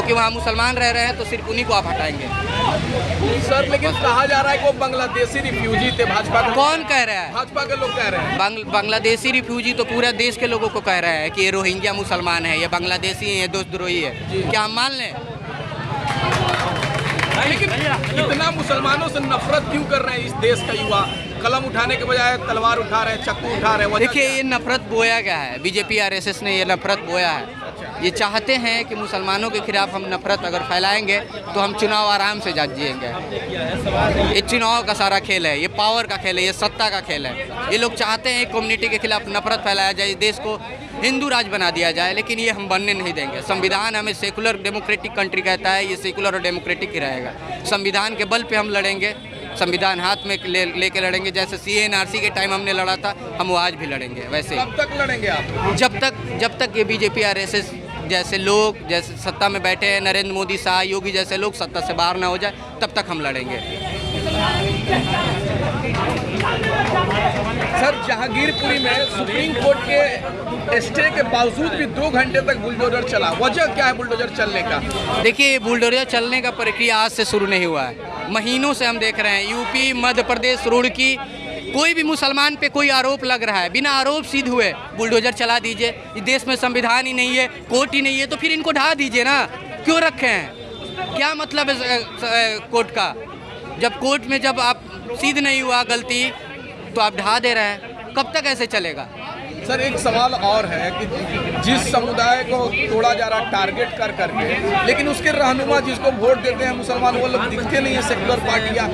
क्योंकि वहाँ मुसलमान रह रहे हैं तो सिर्फ उन्हीं को आप हटाएंगे। सर लेकिन कहा जा रहा है कि वो बांग्लादेशी रिफ्यूजी थे भाजपा के। कौन कह रहा है? भाजपा के लोग कह रहे हैं। बांग्लादेशी रिफ्यूजी तो पूरा देश के लोगों को कह रहा है कि ये रोहिंग्या मुसलमान है, ये बांग्लादेशी है, ये देशद्रोही है। क्या हम मान लें? लेकिन इतना मुसलमानों से नफरत क्यों कर रहे हैं इस देश का युवा? कलम उठाने के बजाय तलवार उठा रहे हैं, चक्कू उठा रहे हैं। देखिए, ये नफरत बोया गया है, बीजेपी आरएसएस ने ये नफरत बोया है। ये चाहते हैं कि मुसलमानों के खिलाफ हम नफरत अगर फैलाएंगे तो हम चुनाव आराम से जिएंगे। ये चुनाव का सारा खेल है, ये पावर का खेल है, ये सत्ता का खेल है। ये लोग चाहते हैं कम्युनिटी के खिलाफ नफरत फैलाया जाए, देश को हिंदू राज बना दिया जाए, लेकिन ये हम बनने नहीं देंगे। संविधान हमें सेकुलर डेमोक्रेटिक कंट्री कहता है, ये सेकुलर और डेमोक्रेटिक ही रहेगा। संविधान के बल पे हम लड़ेंगे, संविधान हाथ में लेके लड़ेंगे। जैसे CA/NRC के टाइम हमने लड़ा था, हम वो आज भी लड़ेंगे वैसे। कब तक लड़ेंगे आप? जब तक ये बीजेपी आरएसएस जैसे लोग जैसे सत्ता में बैठे हैं, नरेंद्र मोदी, शाह, योगी जैसे लोग सत्ता से बाहर ना हो जाए, तब तक हम लड़ेंगे। सर, जहांगीरपुरी में सुप्रीम कोर्ट के स्टे के बावजूद भी 2 घंटे तक बुलडोजर चला। वजह क्या है बुलडोजर चलने का? देखिए, बुलडोजर चलने का प्रक्रिया आज से शुरू नहीं हुआ है, महीनों से हम देख रहे हैं। यूपी, मध्य प्रदेश, रुड़की, कोई भी मुसलमान पे कोई आरोप लग रहा है, बिना आरोप सिद्ध हुए बुलडोजर चला दीजिए। इस देश में संविधान ही नहीं है, कोर्ट ही नहीं है, तो फिर इनको ढा दीजिए ना। क्यों रखे हैं? क्या मतलब है कोर्ट का? जब कोर्ट में जब आप सिद्ध नहीं हुआ गलती तो आप ढा दे रहे हैं, कब तक ऐसे चलेगा? सर, एक सवाल और है कि जिस समुदाय को तोड़ा जा रहा टारगेट कर करके, लेकिन उसके रहनुमा जिसको वोट देते हैं मुसलमान, वो लोग दिखते नहीं है। सेकुलर पार्टियाँ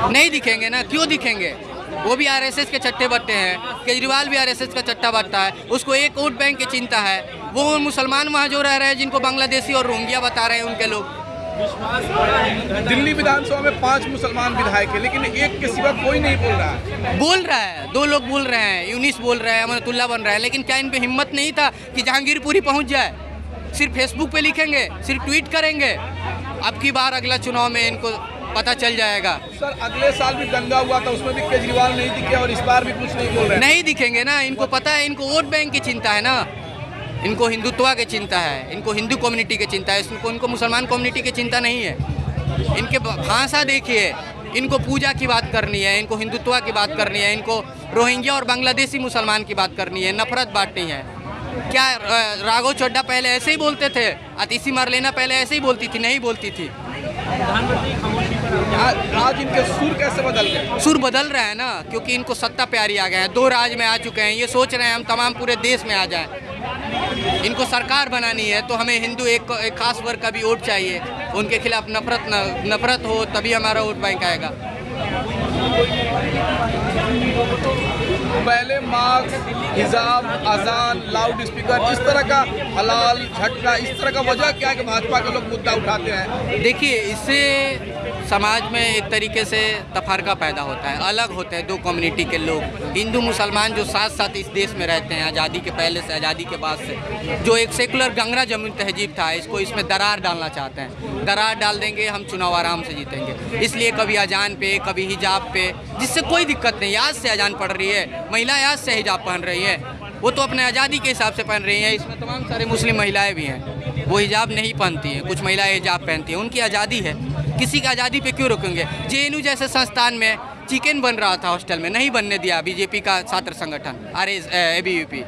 नहीं दिखेंगे ना, क्यों दिखेंगे? वो भी आरएसएस के चट्टे बट्टे हैं, केजरीवाल भी आरएसएस का चट्टा बट्टा है। उसको एक वोट बैंक की चिंता है। वो मुसलमान वहाँ जो रह रहे हैं, जिनको बांग्लादेशी और रोहिंग्या बता रहे हैं, उनके लोग। दिल्ली विधानसभा में 5 मुसलमान विधायक है, लेकिन एक के सिवा कोई नहीं बोल रहा है। बोल रहा है, 2 लोग बोल रहे हैं, यूनिस बोल रहे हैं, अमनतुल्ला बन रहा है, लेकिन क्या इन पे हिम्मत नहीं था कि जहांगीरपुरी पहुंच जाए? सिर्फ फेसबुक पे लिखेंगे, सिर्फ ट्वीट करेंगे। अब की बार अगला चुनाव में इनको पता चल जाएगा। सर, अगले साल भी दंगा हुआ था, उसमें भी केजरीवाल नहीं दिखे और इस बार भी कुछ नहीं बोल रहे। नहीं दिखेंगे ना, इनको पता है, इनको वोट बैंक की चिंता है ना, इनको हिंदुत्व की चिंता है, इनको हिंदू कम्युनिटी की चिंता है, इनको मुसलमान कम्युनिटी की चिंता नहीं है। इनके भाषा देखिए, इनको पूजा की बात करनी है, इनको हिंदुत्व की बात करनी है, इनको रोहिंग्या और बांग्लादेशी मुसलमान की बात करनी है, नफरत बांटनी है। क्या राघव चड्ढा पहले ऐसे ही बोलते थे? आतिशी मारलेना पहले ऐसे ही बोलती थी? नहीं बोलती थी। आज इनके सुर कैसे बदल गए? सुर बदल रहा है ना, क्योंकि इनको सत्ता प्यारी आ गए हैं, 2 राज्य में आ चुके हैं। ये सोच रहे हैं हम तमाम पूरे देश में आ जाएं। इनको सरकार बनानी है तो हमें हिंदू एक खास वर्ग का भी वोट चाहिए। उनके खिलाफ नफरत हो तभी हमारा वोट बैंक आएगा। पहले मास्क, हिजाब, अजान, लाउड स्पीकर, इस तरह का हलाल झटका, इस तरह का वजह क्या है कि भाजपा के लोग मुद्दा उठाते हैं? देखिए, इससे समाज में एक तरीके से तफरका पैदा होता है, अलग होते हैं 2 कम्युनिटी के लोग। हिंदू मुसलमान जो साथ साथ इस देश में रहते हैं, आज़ादी के पहले से, आज़ादी के बाद से, जो एक सेकुलर गंगरा जमुन तहजीब था, इसको इसमें दरार डालना चाहते हैं। दरार डाल देंगे, हम चुनाव आराम से जीतेंगे। इसलिए कभी अजान पे, कभी हिजाब पे, जिससे कोई दिक्कत नहीं। आज से अजान पढ़ रही है महिला, आज से हिजाब पहन रही है, वो तो अपने आज़ादी के हिसाब से पहन रही हैं। इसमें तमाम सारे मुस्लिम महिलाएं भी हैं, वो हिजाब नहीं पहनती हैं, कुछ महिलाएं हिजाब पहनती हैं, उनकी आज़ादी है। किसी की आज़ादी पे क्यों रोकेंगे? JNU जैसे संस्थान में चिकन बन रहा था हॉस्टल में, नहीं बनने दिया बीजेपी का छात्र संगठन ABVP।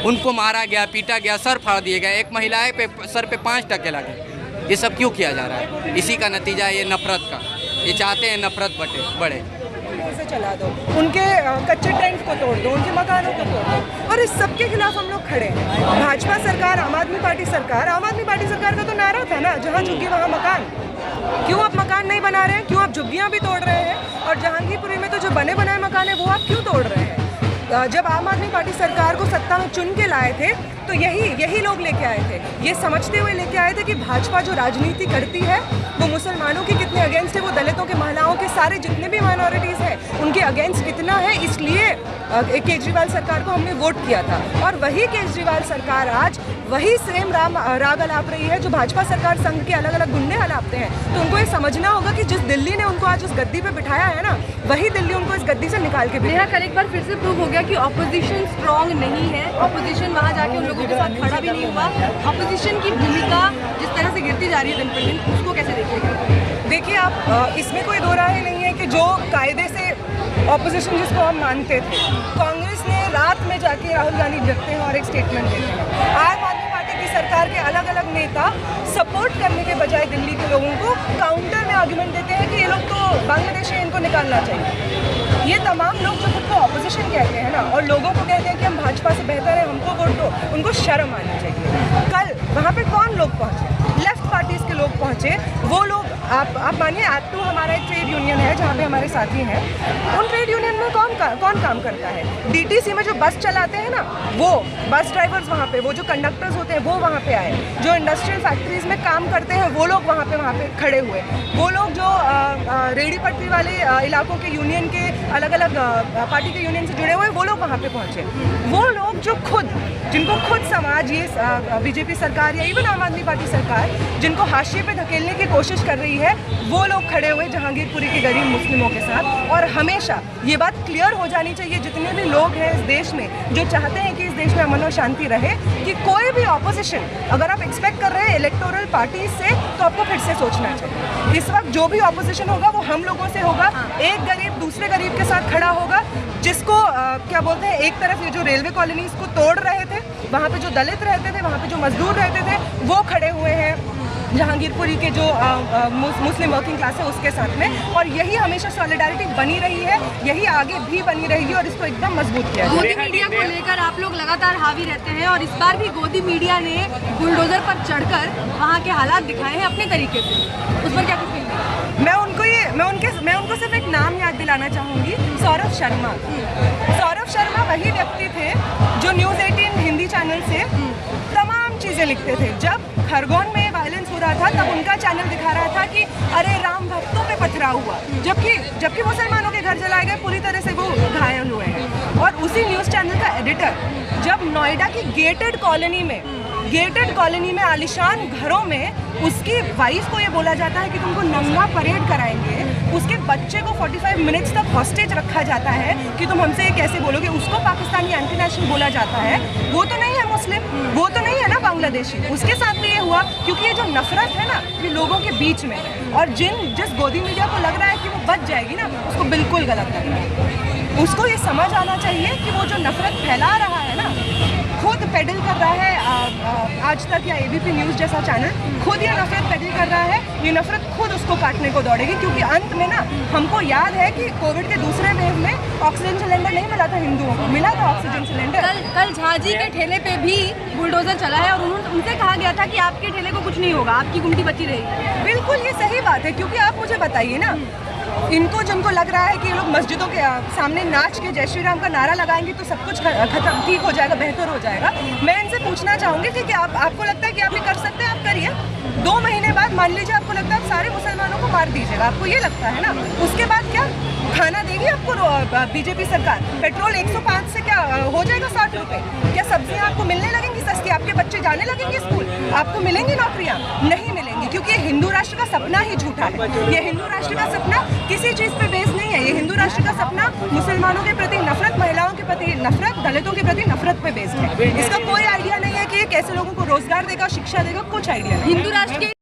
उनको मारा गया, पीटा गया, सर फाड़ दिए गए, एक महिला पे सर पे 5 टके लगे। ये सब क्यों किया जा रहा है? इसी का नतीजा है ये नफरत का। ये चाहते हैं नफरत बढ़े। से चला दो, उनके कच्चे ट्रेंड्स को तोड़ दो, उनके मकानों को तोड़ दो, और इस सब के खिलाफ हम लोग खड़े हैं। भाजपा सरकार, आम आदमी पार्टी सरकार का तो नारा था ना, जहाँ झुग्गी वहाँ मकान। क्यों आप मकान नहीं बना रहे हैं? क्यों आप झुग्गियाँ भी तोड़ रहे हैं? और जहांगीरपुरी में तो जो बने बनाए मकान है वो आप क्यों तोड़ रहे हैं? जब आम आदमी पार्टी सरकार को सत्ता में चुन के लाए थे तो यही लोग लेके आए थे, ये समझते हुए लेके आए थे कि भाजपा जो राजनीति करती है वो मुसलमानों के कितने अगेंस्ट है, वो दलितों के, महिलाओं के, सारे जितने भी माइनॉरिटीज़ हैं उनके अगेंस्ट कितना है। इसलिए केजरीवाल सरकार को हमने वोट किया था, और वही केजरीवाल सरकार आज वही सेम राग अलाप रही है जो भाजपा सरकार संघ के अलग अलग गुंडे अलापते हैं। तो उनको ये समझना होगा कि जिस दिल्ली ने उनको आज उस गद्दी पे बिठाया है ना, वही दिल्ली उनको इस गद्दी से निकाल के नेहा, कल एक बार फिर से प्रूव हो गया कि ऑपोजिशन स्ट्रांग नहीं है। ऑपोजिशन वहाँ जाके उन लोगों के साथ खड़ा भी नहीं हुआ। ऑपोजिशन की भूमिका जिस तरह से गिरती जा रही है दिन पर दिन, उसको कैसे देखिएगा? देखिए, आप इसमें कोई दो राय नहीं है कि जो कायदे से ऑपोजिशन जिसको हम मानते थे, कांग्रेस ने रात में जाके राहुल गांधी जगते हैं और एक स्टेटमेंट देते हैं। आम आदमी पार्टी की सरकार के अलग अलग नेता सपोर्ट करने के बजाय दिल्ली के लोगों को काउंटर में आर्गुमेंट देते हैं कि ये लोग तो बांग्लादेश है, इनको निकालना चाहिए। ये तमाम लोग जो खुद को ऑपोजिशन कहते हैं ना, और लोगों को कहते हैं कि हम भाजपा से बेहतर है, हमको वोट दो, उनको शर्म आनी चाहिए। कल वहाँ पे कौन लोग पहुँचे? लेफ्ट पार्टीज के लोग पहुँचे। वो लोग, आप मानिए एक्ट 2 हमारा एक ट्रेड यूनियन है जहाँ पे हमारे साथी हैं। उन ट्रेड यूनियन में कौन काम करता है? डीटीसी में जो बस चलाते हैं ना, वो बस ड्राइवर्स वहाँ पे, वो जो कंडक्टर्स होते हैं वो वहाँ पे आए। जो इंडस्ट्रियल फैक्ट्रीज में काम करते हैं वो लोग वहाँ पे खड़े हुए। वो लोग जो रेहड़ी पटरी वाले इलाकों के यूनियन के अलग अलग पार्टी के यूनियन से जुड़े हुए, वो लोग वहाँ पे पहुँचे। वो लोग जो जिनको खुद समाज, ये बीजेपी सरकार या इवन आम आदमी पार्टी सरकार जिनको हाशिए पे धकेलने की कोशिश कर रही है, वो लोग खड़े हुए जहांगीरपुरी के गरीब मुस्लिमों के साथ। और हमेशा ये बात क्लियर हो जानी चाहिए, जितने भी लोग हैं इस देश में जो चाहते हैं कि इस देश में अमन और शांति रहे, कि कोई भी ऑपोजिशन अगर आप एक्सपेक्ट कर रहे हैं इलेक्टोरल पार्टीज से, तो आपको फिर से सोचना चाहिए। इस वक्त जो भी ऑपोजिशन होगा वो हम लोगों से होगा। एक गरीब दूसरे गरीब के साथ खड़ा होगा, जिसको क्या बोलते हैं, एक तरफ ये जो रेलवे कॉलोनीज को तोड़ रहे थे, वहाँ पे जो दलित रहते थे, वहाँ पे जो मजदूर रहते थे, वो खड़े हुए हैं जहांगीरपुरी के जो मुस्लिम वर्किंग क्लास है उसके साथ में। और यही हमेशा सॉलिडारिटी बनी रही है, यही आगे भी बनी रहेगी, और इसको एकदम मजबूत किया जाएगा। गोदी मीडिया को लेकर आप लोग लगातार हावी रहते हैं, और इस बार भी गोदी मीडिया ने बुलडोजर पर चढ़कर वहाँ के हालात दिखाए हैं अपने तरीके से। उस पर क्या कुछ कहेंगे? मैं उनको सिर्फ एक नाम याद दिलाना चाहूँगी, सौरभ शर्मा। सौरभ शर्मा वही व्यक्ति थे जो न्यूज़ 18 हिंदी चैनल से तमाम चीज़ें लिखते थे। जब खरगोन में वायलेंस हो रहा था, तब उनका चैनल दिखा रहा था कि अरे राम भक्तों पे पथराव हुआ, जबकि मुसलमानों के घर जलाए गए, पूरी तरह से वो घायल हुए हैं। और उसी न्यूज़ चैनल का एडिटर जब नोएडा की गेटेड कॉलोनी में आलिशान घरों में उसकी वाइफ को ये बोला जाता है कि तुमको नंगा परेड कराएंगे, उसके बच्चे को 45 मिनट्स तक हॉस्टेज रखा जाता है कि तुम हमसे ये कैसे बोलोगे, उसको पाकिस्तानी एंटी नेशनल बोला जाता है। वो तो नहीं है मुस्लिम, वो तो नहीं है ना बांग्लादेशी, उसके साथ भी ये हुआ। क्योंकि ये जो नफरत है ना, ये लोगों के बीच में है, और जिस गोदी मीडिया को लग रहा है कि वो बच जाएगी ना, उसको बिल्कुल गलत लग रहा है। उसको ये समझ आना चाहिए कि वो जो नफरत फैला रहा है ना, खुद पेडल कर रहा है आज तक या एबीपी न्यूज़ जैसा चैनल, खुद ये नफरत पेडल कर रहा है। ये नफरत खुद उसको काटने को दौड़ेगी, क्योंकि अंत में ना हमको याद है कि कोविड के दूसरे वेव में ऑक्सीजन सिलेंडर नहीं मिला था हिंदुओं को, मिला था ऑक्सीजन सिलेंडर। कल झाजी के ठेले पे भी बुलडोजर चला है, और उनसे कहा गया था कि आपके ठेले को कुछ नहीं होगा, आपकी गुमटी बची रहेगी। बिल्कुल ये सही बात है, क्योंकि आप मुझे बताइए ना, जिनको लग रहा है कि ये लोग मस्जिदों के सामने नाच के जय श्री राम का नारा लगाएंगे तो सब कुछ खत्म, ठीक हो जाएगा, बेहतर हो जाएगा। मैं इनसे पूछना चाहूँगी कि क्या आपको लगता है कि आप ये कर सकते हैं? आप करिए। 2 महीने बाद मान लीजिए आपको लगता है आप सारे मुसलमानों को मार दीजिएगा, आपको ये लगता है ना, उसके बाद क्या खाना देगी आपको बीजेपी सरकार? पेट्रोल 105 से क्या हो जाएगा 60 रुपये? क्या सब्जियाँ आपको मिलने लगेंगी सस्ती? आपके बच्चे जाने लगेंगे स्कूल? आपको मिलेंगी नौकरियाँ? नहीं मिलेंगी, क्योंकि ये हिंदू राष्ट्र का सपना ही झूठा है। ये हिंदू राष्ट्र का सपना किसी चीज़ पे बेस नहीं है। ये हिंदू राष्ट्र का सपना मुसलमानों के प्रति नफरत, महिलाओं के प्रति नफरत, दलितों के प्रति नफरत पे बेस्ड है। इसका कोई आइडिया नहीं है कि ये कैसे लोगों को रोजगार देगा, शिक्षा देगा, कुछ आइडिया नहीं। हिंदू राष्ट्र के